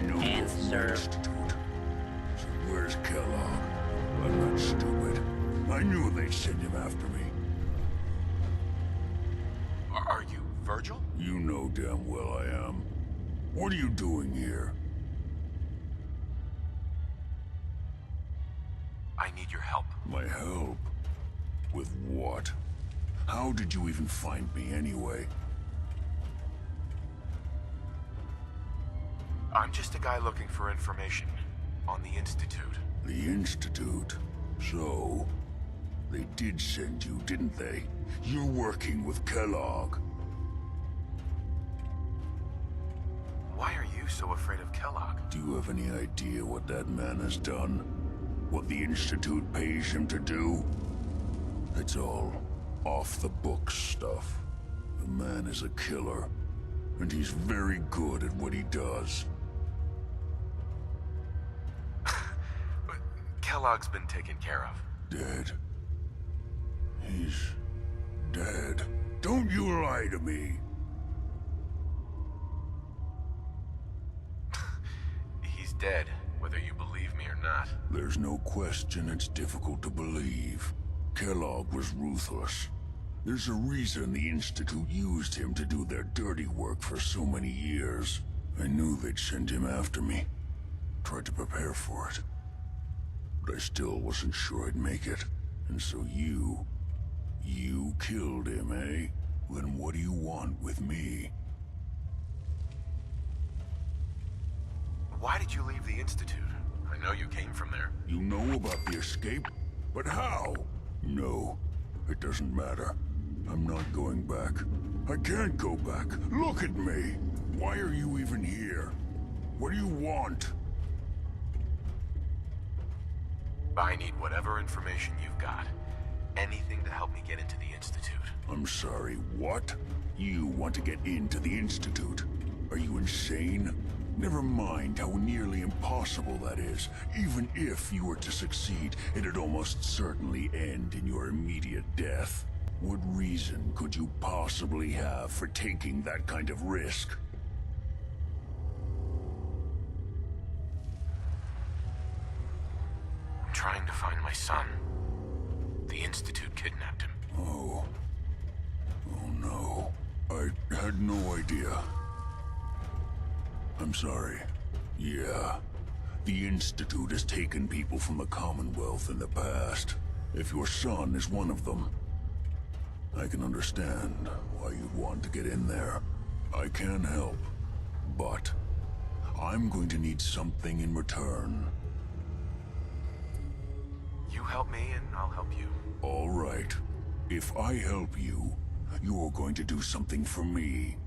know And you're from the serve. Institute. So where's Kellogg? I'm not stupid. I knew they'd send him after me. Are you Virgil? You know damn well I am. What are you doing here? I need your help. My help? With what? How did you even find me anyway? I'm just a guy looking for information on the Institute. The Institute? So, they did send you, didn't they? You're working with Kellogg. Why are you so afraid of Kellogg? Do you have any idea what that man has done? What the Institute pays him to do? It's all off-the-books stuff. The man is a killer, and he's very good at what he does. But Kellogg's been taken care of. Dead. He's dead. Don't you lie to me! He's dead, whether you believe me or not. There's no question it's difficult to believe. Kellogg was ruthless. There's a reason the Institute used him to do their dirty work for so many years. I knew they'd send him after me. Tried to prepare for it. But I still wasn't sure I'd make it. And so you killed him, eh? Then what do you want with me? Why did you leave the Institute? I know you came from there. You know about the escape? But how? No, it doesn't matter. I'm not going back. I can't go back. Look at me! Why are you even here? What do you want? I need whatever information you've got. Anything to help me get into the Institute. I'm sorry, what? You want to get into the Institute? Are you insane? Never mind how nearly impossible that is. Even if you were to succeed, it'd almost certainly end in your immediate death. What reason could you possibly have for taking that kind of risk? I'm trying to find my son. The Institute kidnapped him. Oh. Oh no. I had no idea. I'm sorry. Yeah. The Institute has taken people from the Commonwealth in the past. If your son is one of them, I can understand why you'd want to get in there. I can help, but I'm going to need something in return. You help me and I'll help you. All right. If I help you, you're going to do something for me.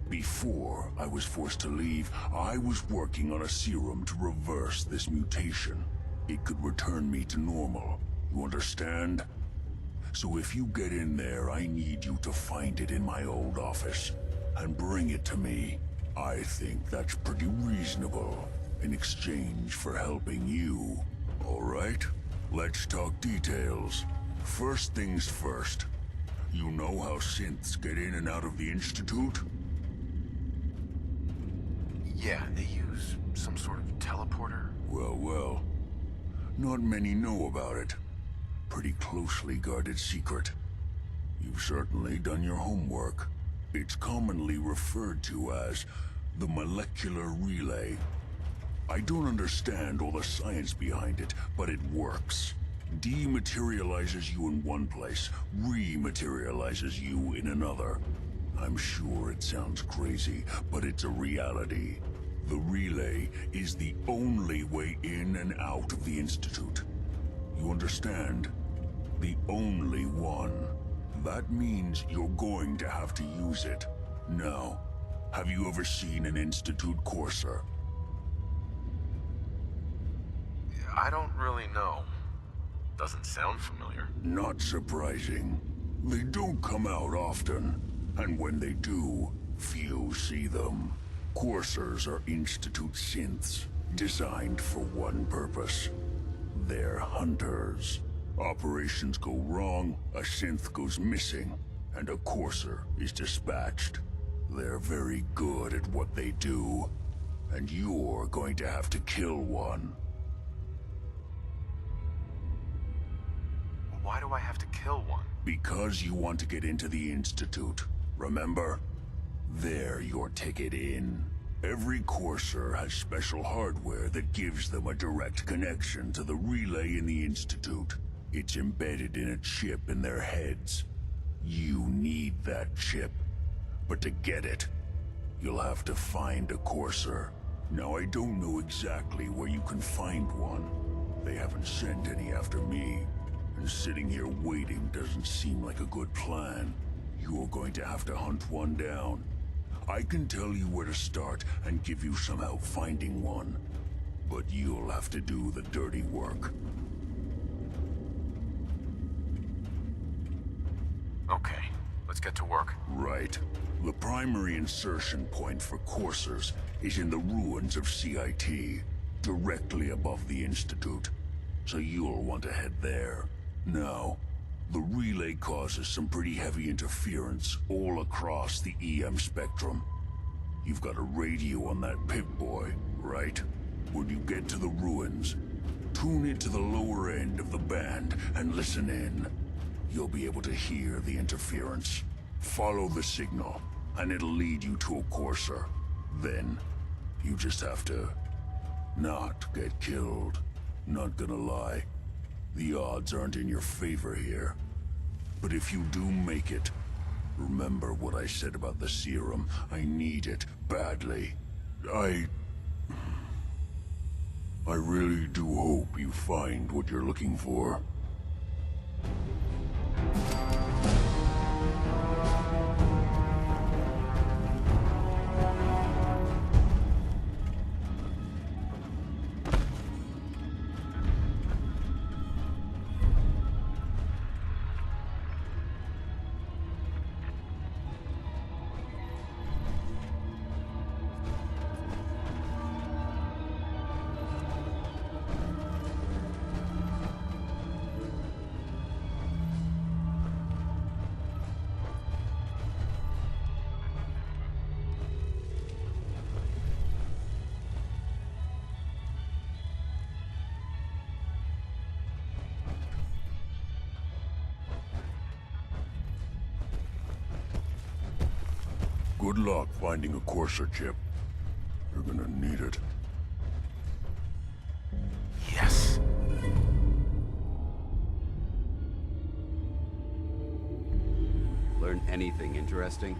Before I was forced to leave, I was working on a serum to reverse this mutation. It could return me to normal. You understand? So if you get in there, I need you to find it in my old office and bring it to me. I think that's pretty reasonable in exchange for helping you. All right? Let's talk details. First things first. You know how synths get in and out of the Institute? Yeah, they use some sort of teleporter. Well. Not many know about it. Pretty closely guarded secret. You've certainly done your homework. It's commonly referred to as the molecular relay. I don't understand all the science behind it, but it works. Dematerializes you in one place, rematerializes you in another. I'm sure it sounds crazy, but it's a reality. The relay is the only way in and out of the Institute. You understand? The only one. That means you're going to have to use it. Now, have you ever seen an Institute courser? I don't really know. Doesn't sound familiar. Not surprising. They don't come out often, and when they do, few see them. Coursers are Institute synths, designed for one purpose. They're hunters. Operations go wrong, a synth goes missing, and a courser is dispatched. They're very good at what they do. And you're going to have to kill one. Why do I have to kill one? Because you want to get into the Institute. Remember? They're your ticket in. Every Courser has special hardware that gives them a direct connection to the relay in the Institute. It's embedded in a chip in their heads. You need that chip. But to get it, you'll have to find a Courser. Now, I don't know exactly where you can find one. They haven't sent any after me. And sitting here waiting doesn't seem like a good plan. You're going to have to hunt one down. I can tell you where to start and give you some help finding one. But you'll have to do the dirty work. Okay, let's get to work. Right. The primary insertion point for coursers is in the ruins of CIT, directly above the Institute. So you'll want to head there. Now, the relay causes some pretty heavy interference all across the EM spectrum. You've got a radio on that Pip-Boy, right? When you get to the ruins, tune it to the lower end of the band and listen in. You'll be able to hear the interference. Follow the signal, and it'll lead you to a courser. Then, you just have to not get killed. Not gonna lie, the odds aren't in your favor here. But if you do make it, remember what I said about the serum. I need it badly. I really do hope you find what you're looking for. Good luck finding a courser chip. You're gonna need it. Yes. Learn anything interesting?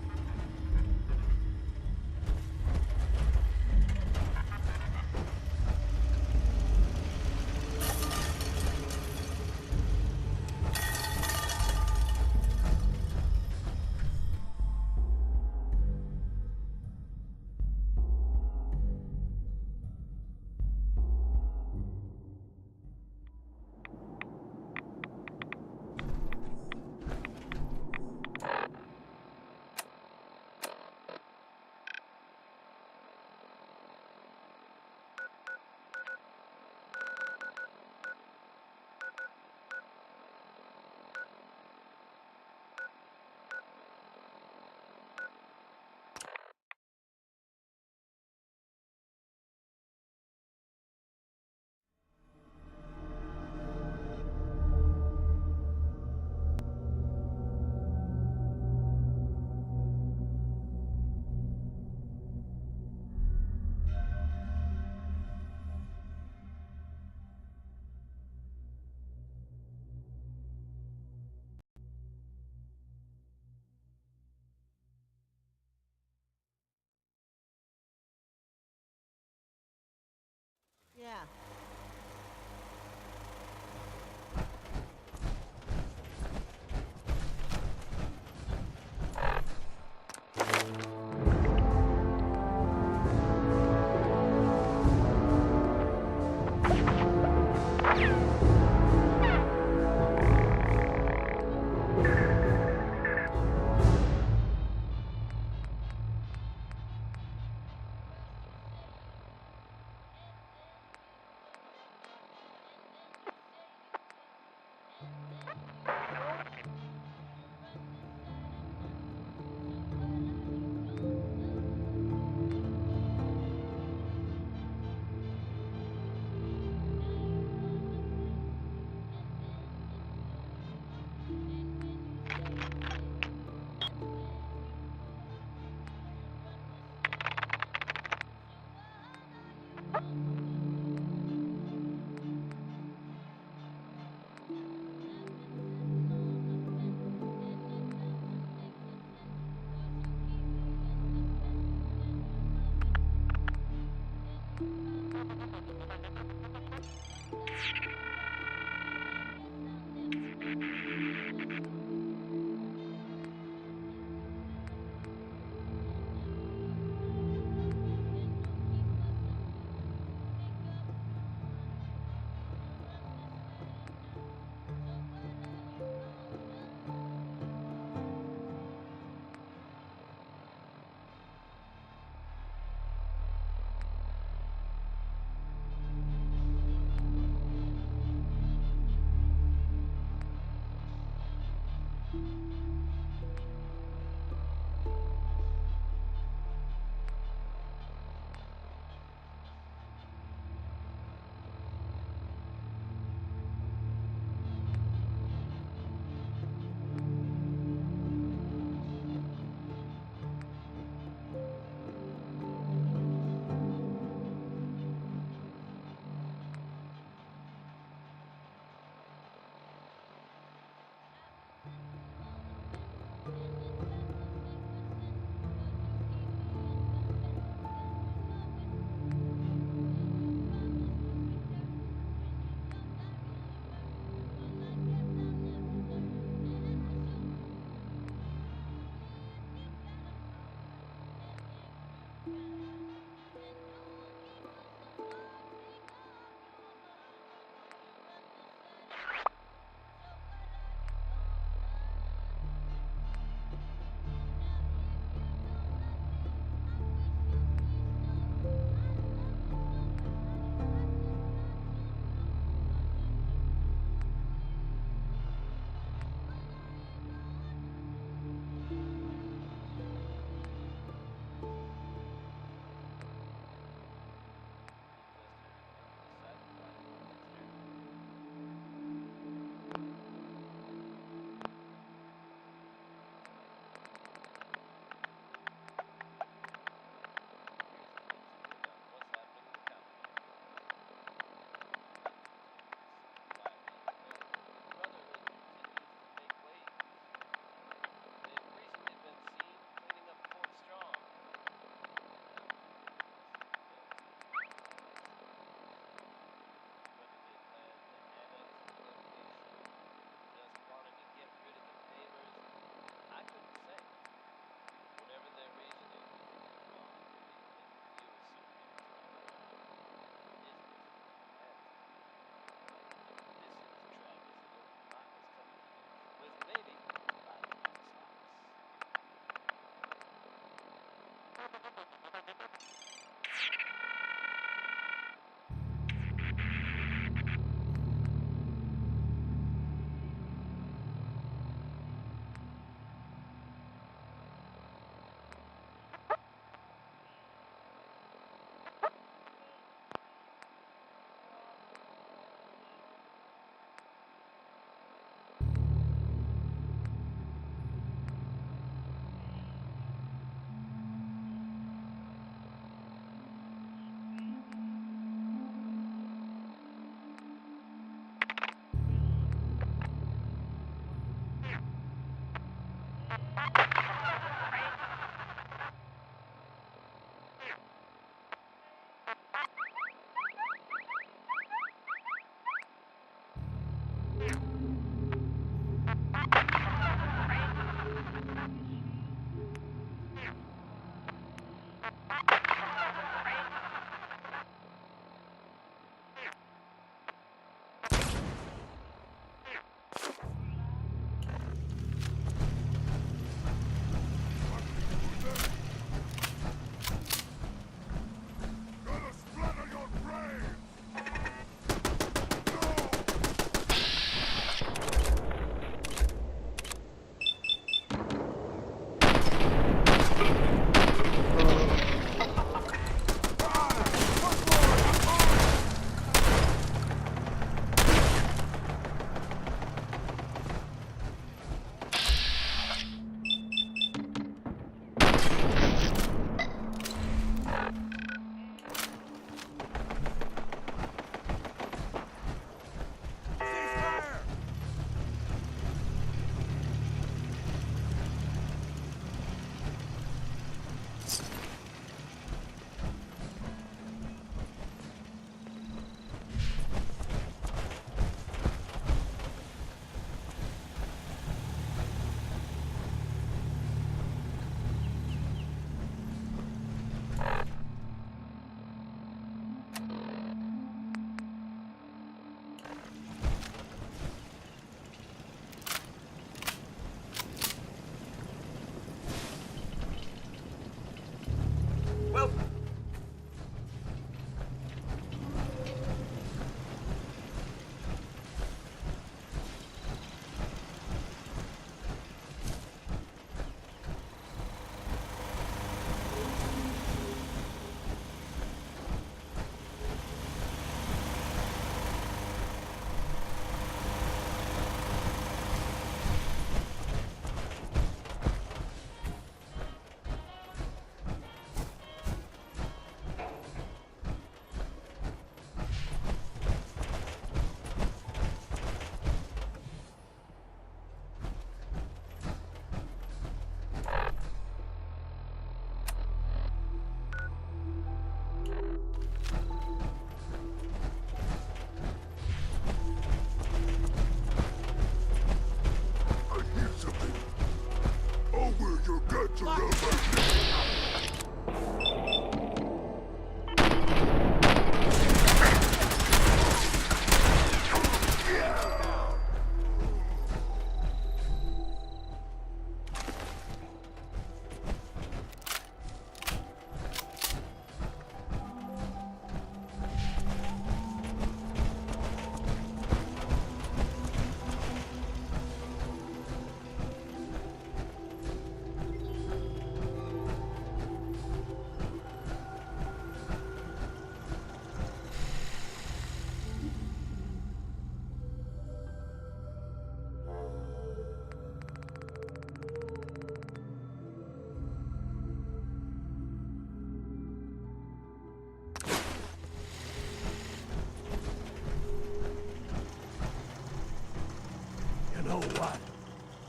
know what?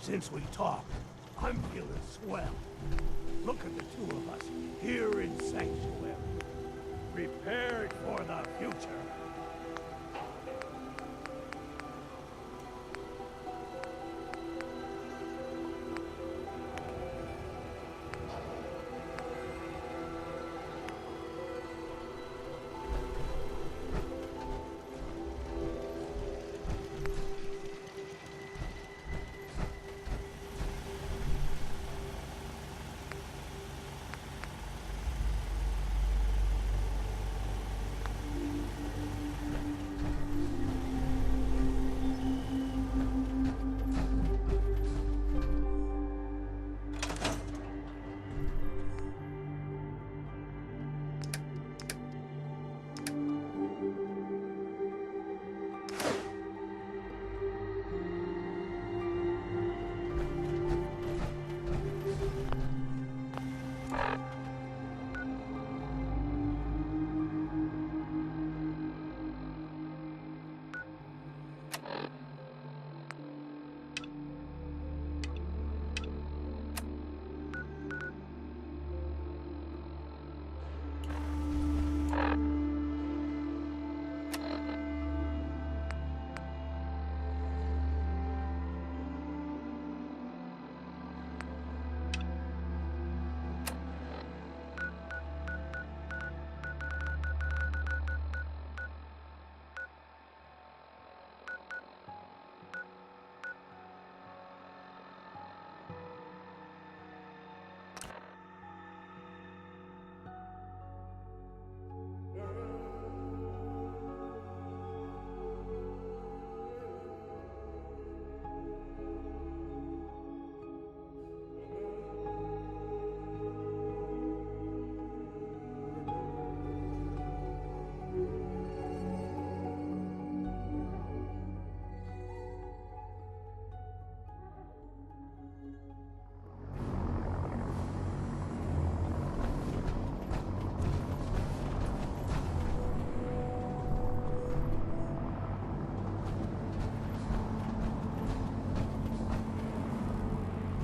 Since we talked, I'm feeling swell. Look at the two of us here in Sanctuary, prepared for the future.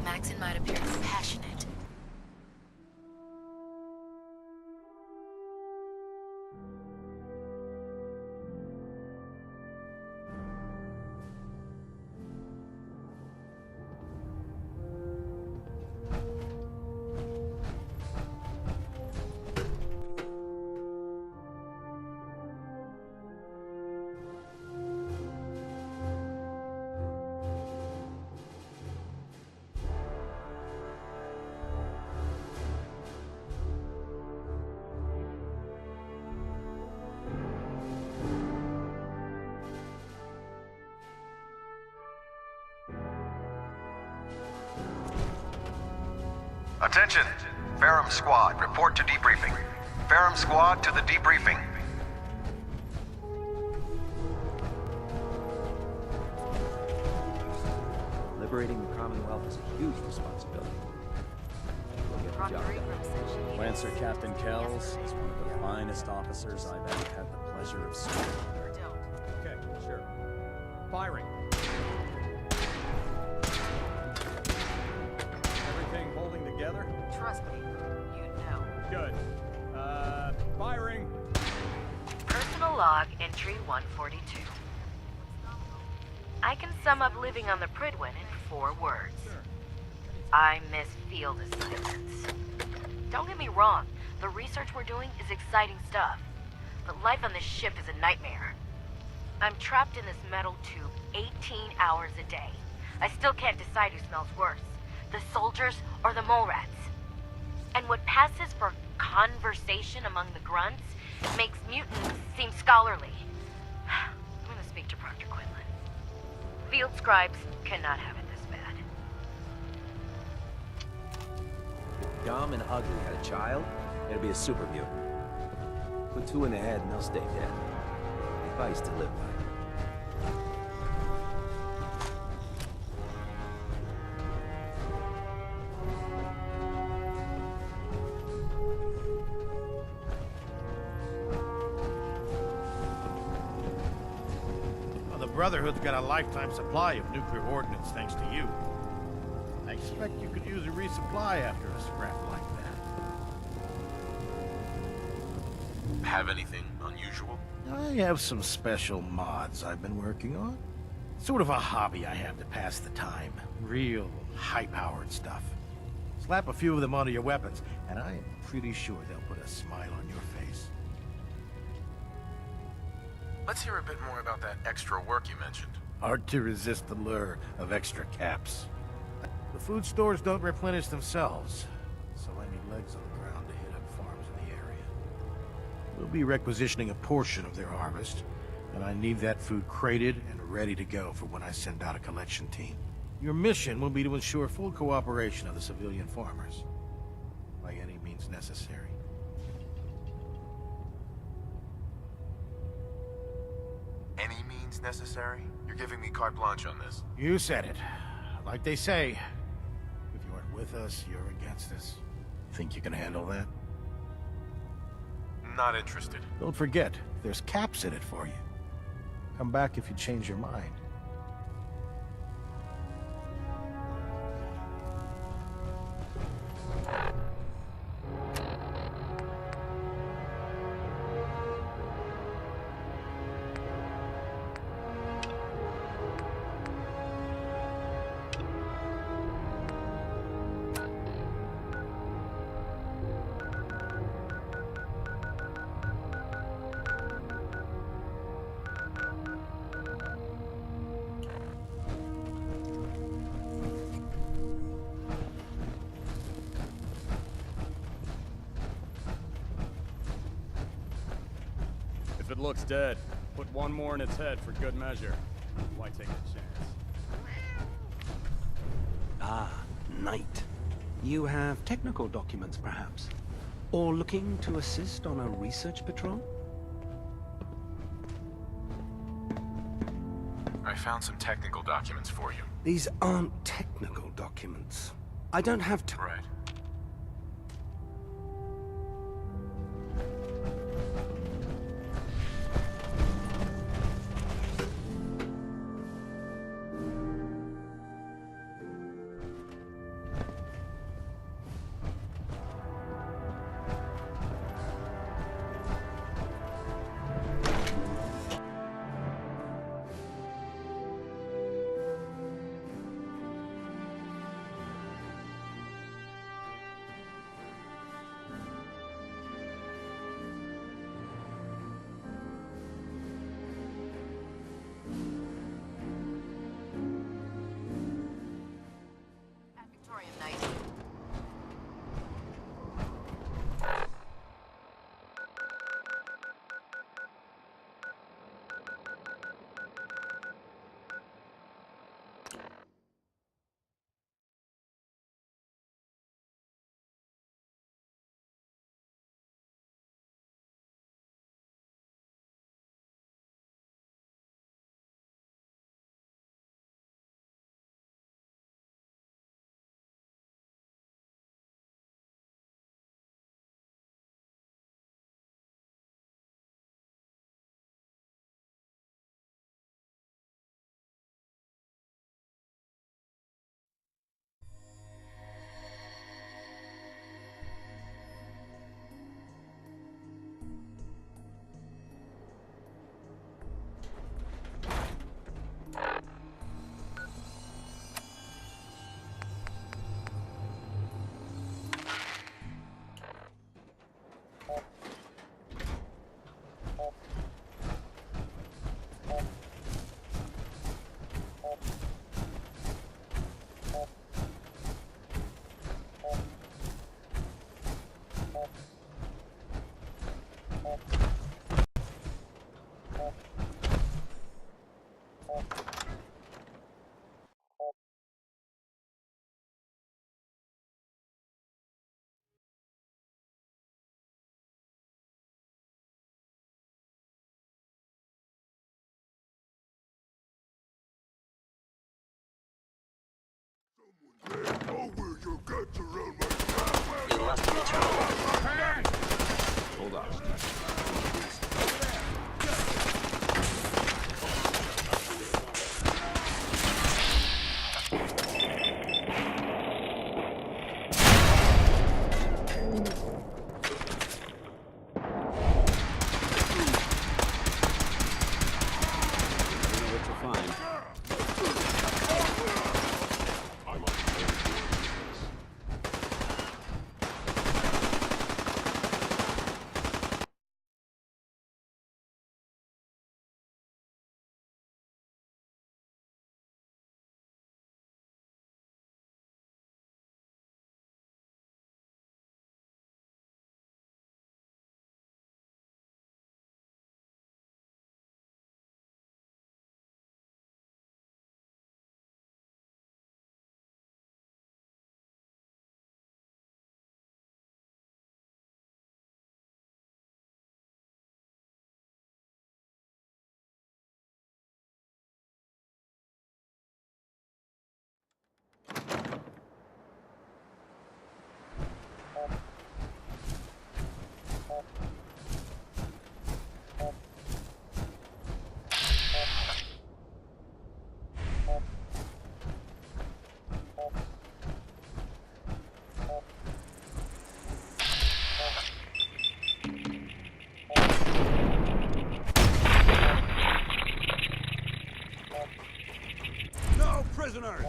Maxon might appear compassionate. Attention! Ferrum Squad, report to debriefing. Ferrum Squad to the debriefing. Liberating the Commonwealth is a huge responsibility. We'll get the job done. Lancer Captain Kells is one of the finest officers I've ever had the pleasure of serving under. Okay, sure. Firing. Everything holding together? Trust me, you know. Good. Firing. Personal log entry 142. I can sum up living on the Pridwin in 4 words. I miss field assignments. Don't get me wrong, the research we're doing is exciting stuff, but life on this ship is a nightmare. I'm trapped in this metal tube 18 hours a day. I still can't decide who smells worse, the soldiers or the mole rats. And what passes for conversation among the grunts makes mutants seem scholarly. I'm gonna speak to Proctor Quinlan. Field scribes cannot have it this bad. If Dumb and Ugly had a child, it'd be a super mutant. Put 2 in the head and they'll stay dead. Advice to live by. Brotherhood's got a lifetime supply of nuclear ordnance thanks to you. I expect you could use a resupply after a scrap like that. Have anything unusual? I have some special mods I've been working on. Sort of a hobby I have to pass the time. Real high-powered stuff. Slap a few of them onto your weapons, and I am pretty sure they'll put a smile on your face. Let's hear a bit more about that extra work you mentioned. Hard to resist the lure of extra caps. The food stores don't replenish themselves, so I need legs on the ground to hit up farms in the area. We'll be requisitioning a portion of their harvest, and I need that food crated and ready to go for when I send out a collection team. Your mission will be to ensure full cooperation of the civilian farmers, by any means necessary. Any means necessary? You're giving me carte blanche on this. You said it. Like they say, if you aren't with us, you're against us. Think you can handle that? Not interested. Don't forget, there's caps in it for you. Come back if you change your mind. If it looks dead, put one more in its head for good measure. Why take a chance? Ah, Knight. You have technical documents, perhaps? Or looking to assist on a research patrol? I found some technical documents for you. These aren't technical documents. I don't have to. Right. Hold on. prisoners!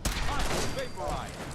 Hostile vaporized.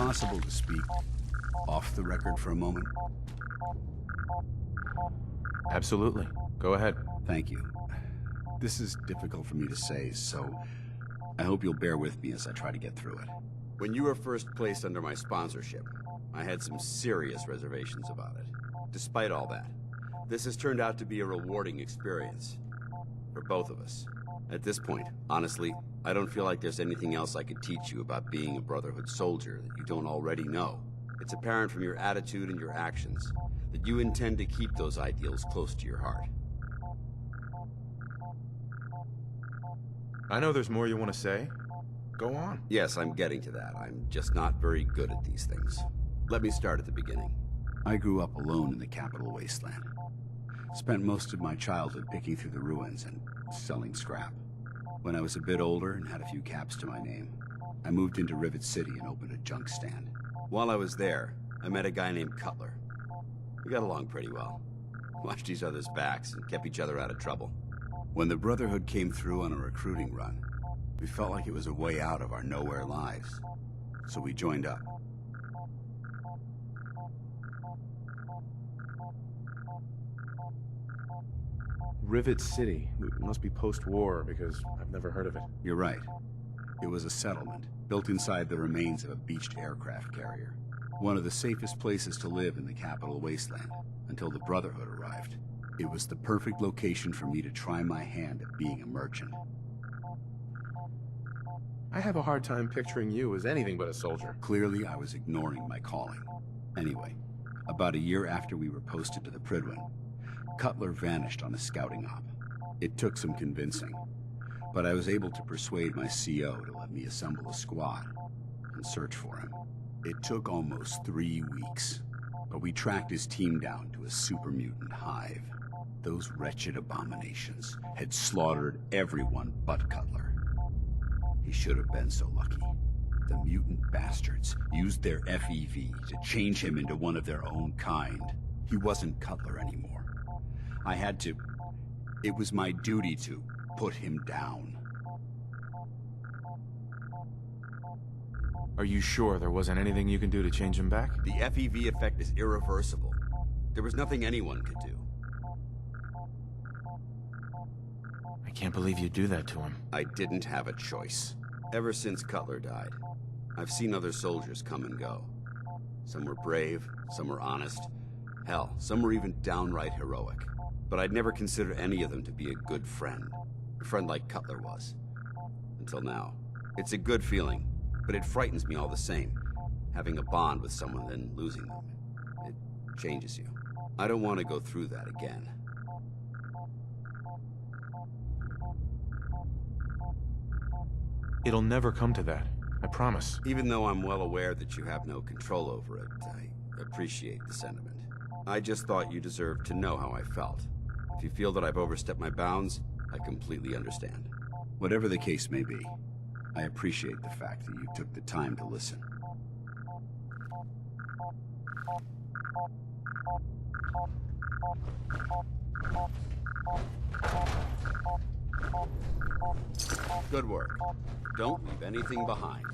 possible to speak off the record for a moment? Absolutely. Go ahead. Thank you. This is difficult for me to say, so I hope you'll bear with me as I try to get through it. When you were first placed under my sponsorship, I had some serious reservations about it. Despite all that, this has turned out to be a rewarding experience for both of us. At this point, honestly, I don't feel like there's anything else I could teach you about being a Brotherhood soldier that you don't already know. It's apparent from your attitude and your actions that you intend to keep those ideals close to your heart. I know there's more you want to say. Go on. Yes, I'm getting to that. I'm just not very good at these things. Let me start at the beginning. I grew up alone in the capital wasteland. Spent most of my childhood picking through the ruins and selling scrap. When I was a bit older and had a few caps to my name, I moved into Rivet City and opened a junk stand. While I was there, I met a guy named Cutler. We got along pretty well. Watched each other's backs and kept each other out of trouble. When the Brotherhood came through on a recruiting run, we felt like it was a way out of our nowhere lives. So we joined up. Rivet City. It must be post-war, because I've never heard of it. You're right. It was a settlement, built inside the remains of a beached aircraft carrier. One of the safest places to live in the capital wasteland, until the Brotherhood arrived. It was the perfect location for me to try my hand at being a merchant. I have a hard time picturing you as anything but a soldier. Clearly, I was ignoring my calling. Anyway, about a year after we were posted to the Pridwin, Cutler vanished on a scouting op. It took some convincing, but I was able to persuade my CO to let me assemble a squad and search for him. It took almost 3 weeks, but we tracked his team down to a super mutant hive. Those wretched abominations had slaughtered everyone but Cutler. He should have been so lucky. The mutant bastards used their FEV to change him into one of their own kind. He wasn't Cutler anymore. I had to... It was my duty to put him down. Are you sure there wasn't anything you can do to change him back? The FEV effect is irreversible. There was nothing anyone could do. I can't believe you do that to him. I didn't have a choice. Ever since Cutler died, I've seen other soldiers come and go. Some were brave, some were honest. Hell, some were even downright heroic. But I'd never considered any of them to be a good friend. A friend like Cutler was. Until now. It's a good feeling, but it frightens me all the same. Having a bond with someone, then losing them. It changes you. I don't want to go through that again. It'll never come to that. I promise. Even though I'm well aware that you have no control over it, I appreciate the sentiment. I just thought you deserved to know how I felt. If you feel that I've overstepped my bounds, I completely understand. Whatever the case may be, I appreciate the fact that you took the time to listen. Good work. Don't leave anything behind.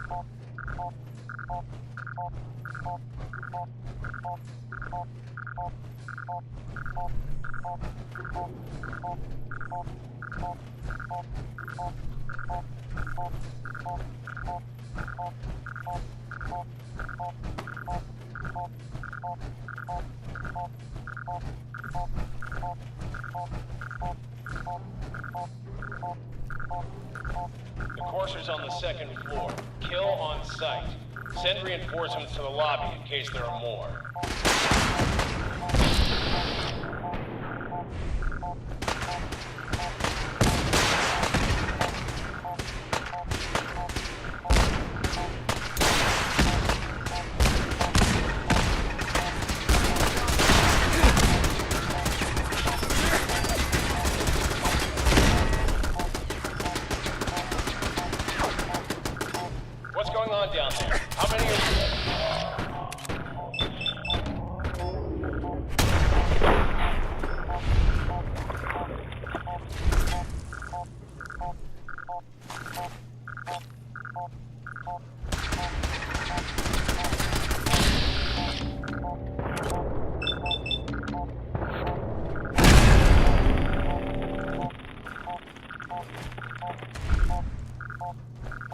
The courser's on the second floor. Kill on sight. Send reinforcements to the lobby in case there are more. What's going on down there? How many are you?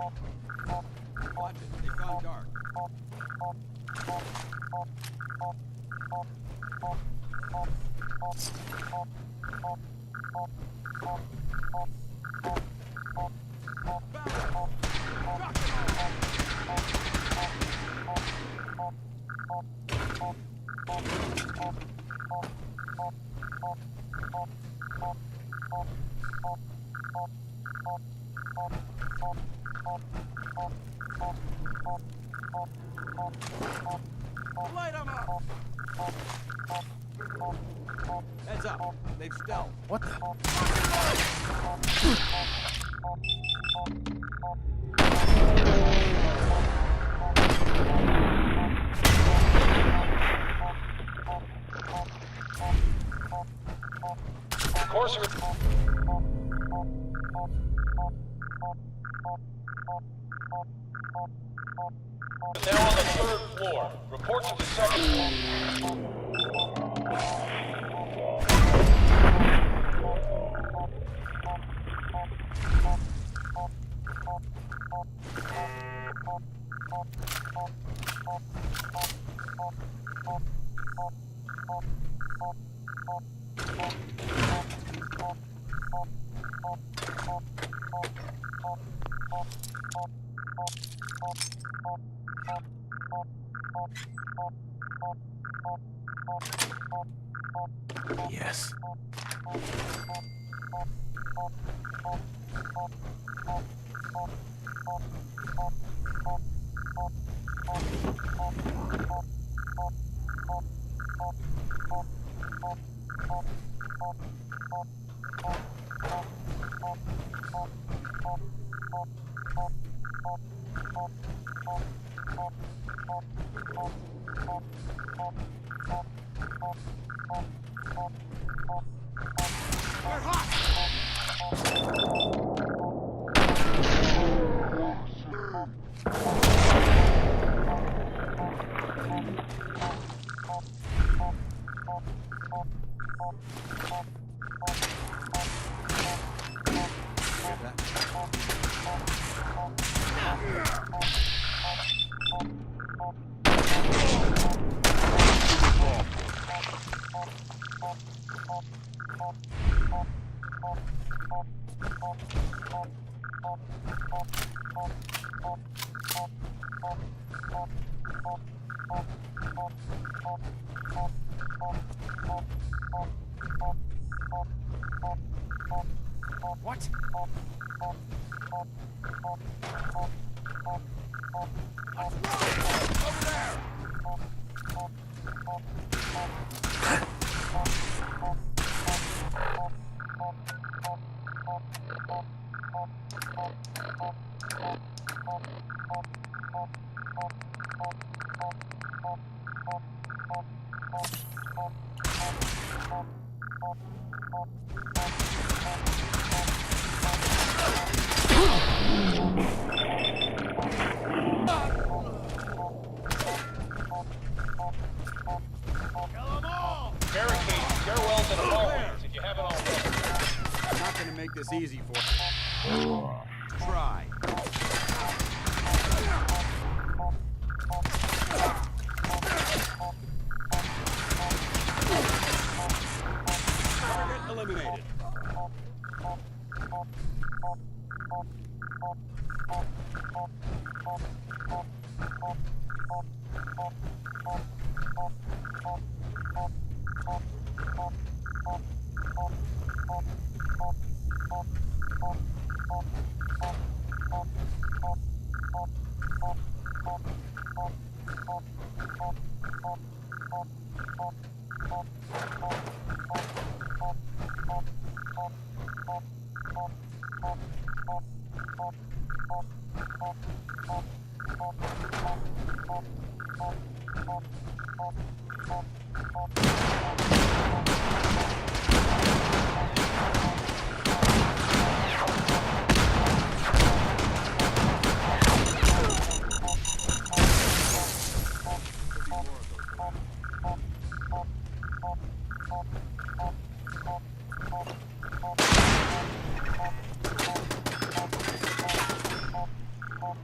Watch it. They've gone dark. Light 'em up! Heads up. They've stealth. What the? Course. Now on the 3rd floor. Report to the 2nd floor. Yes. What? Over there! Barricades, stairwells, and hallways if you haven't already. I'm not gonna make this easy for you. Try. Target eliminated. We've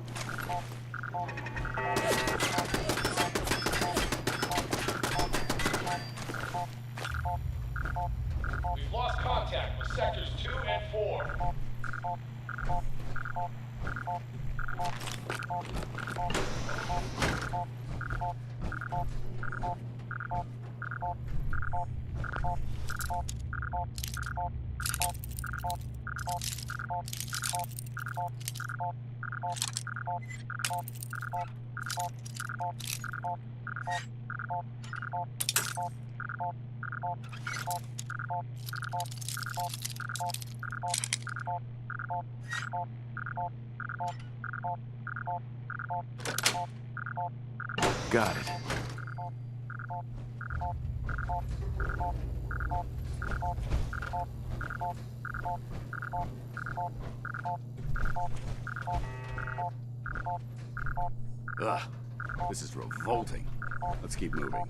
lost contact with sectors 2 and 4. Got it. Ugh, this is revolting. Let's keep moving.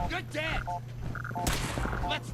You're dead! Let's...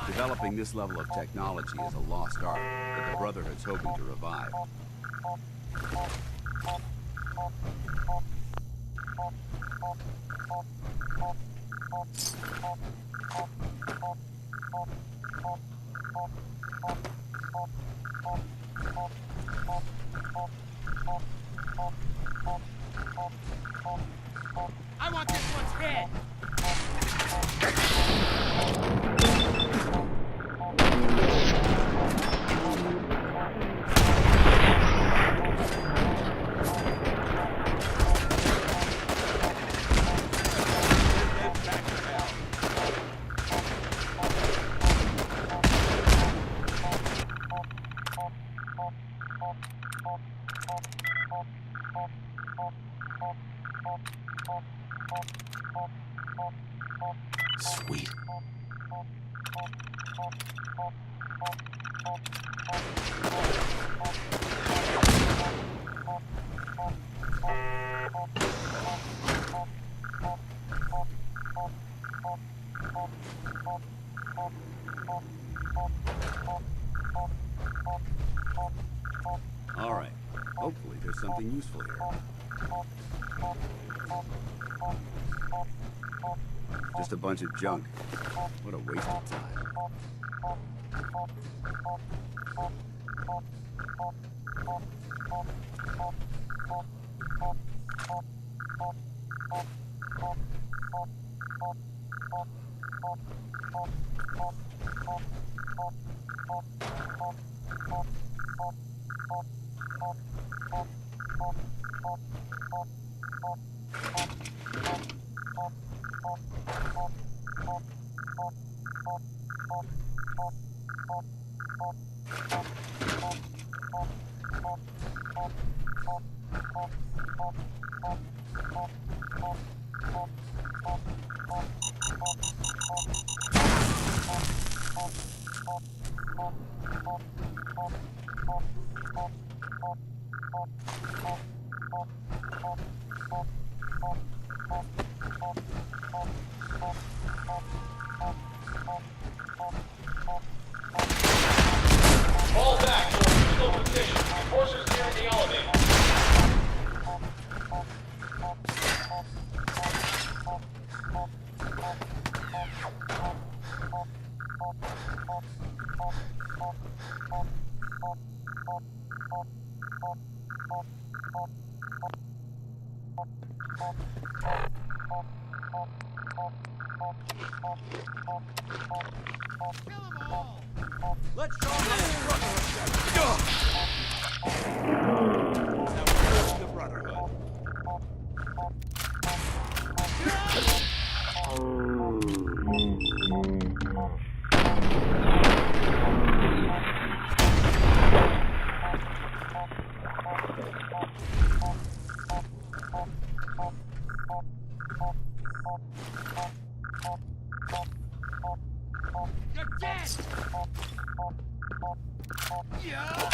Developing this level of technology is a lost art that the Brotherhood's hoping to revive. I want this one's head! Sweet. All right. Hopefully there's something useful here. Just a bunch of junk. What a waste of time. Fall back to a neutral position. Forces near the elevator. Let's show them the Brotherhood. Now we're the Brotherhood. You're dead! Yeah!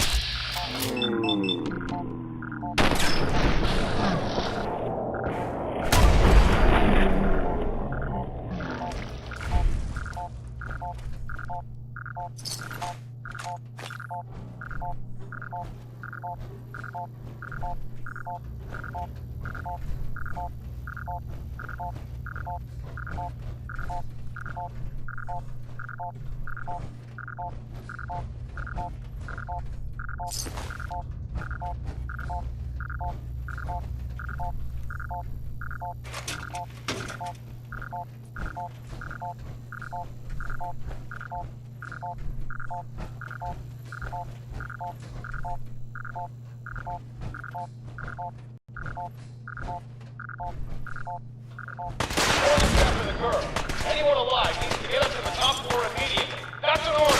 After the curve. Anyone alive needs to get up to the top floor immediately. That's an order.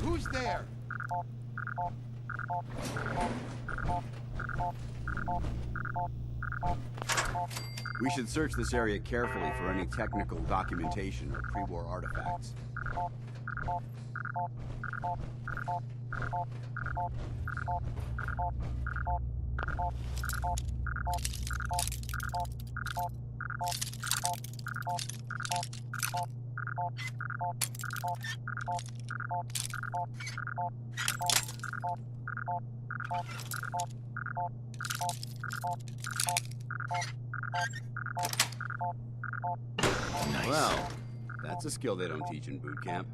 Who's there? We should search this area carefully for any technical documentation or pre-war artifacts. Well, that's a skill they don't teach in boot camp.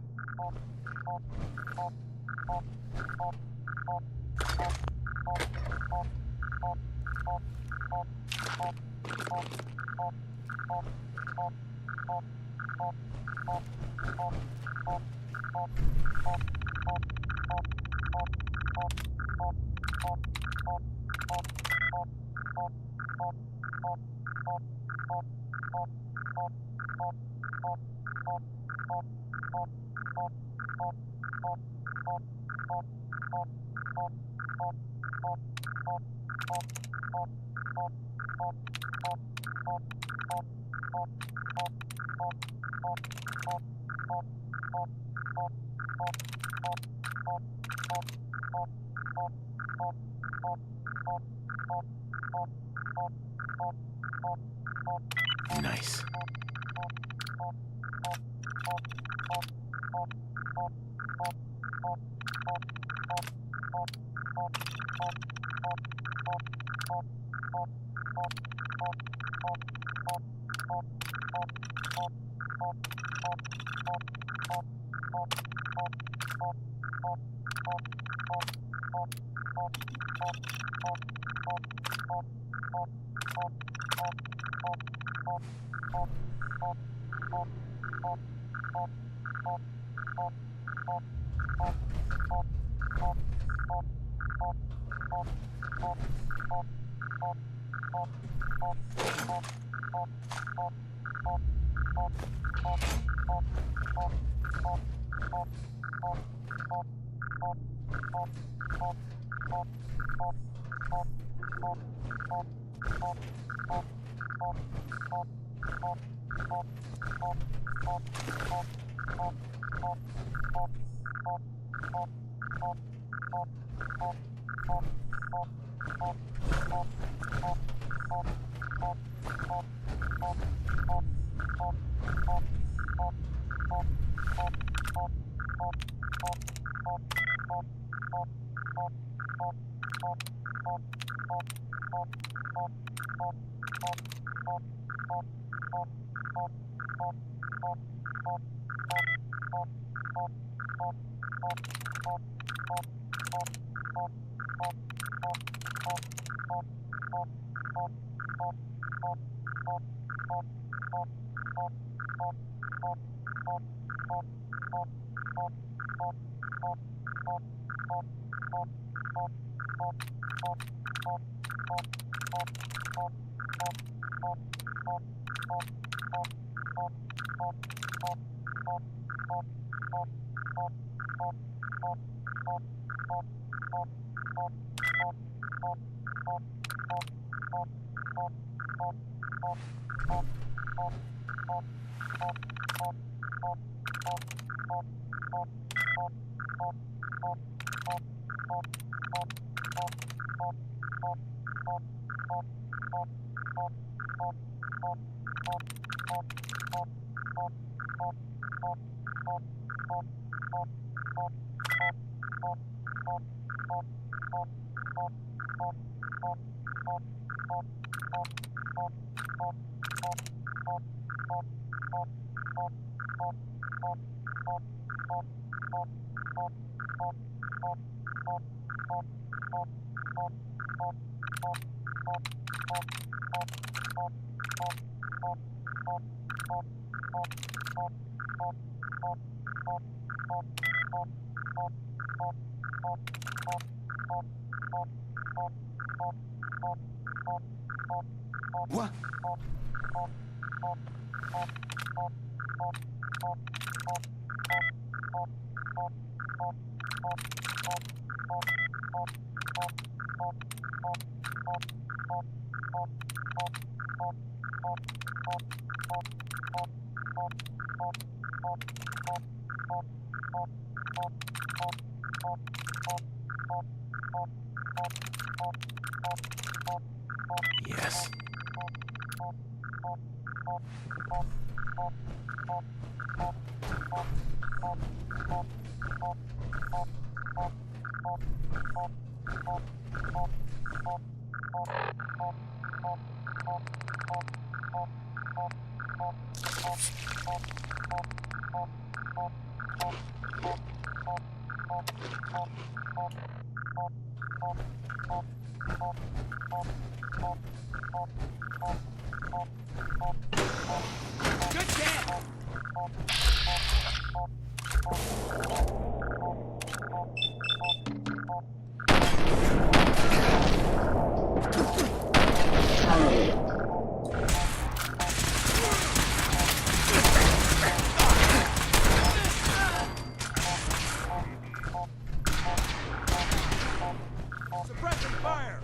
Nice. What? Yes. Suppressing fire!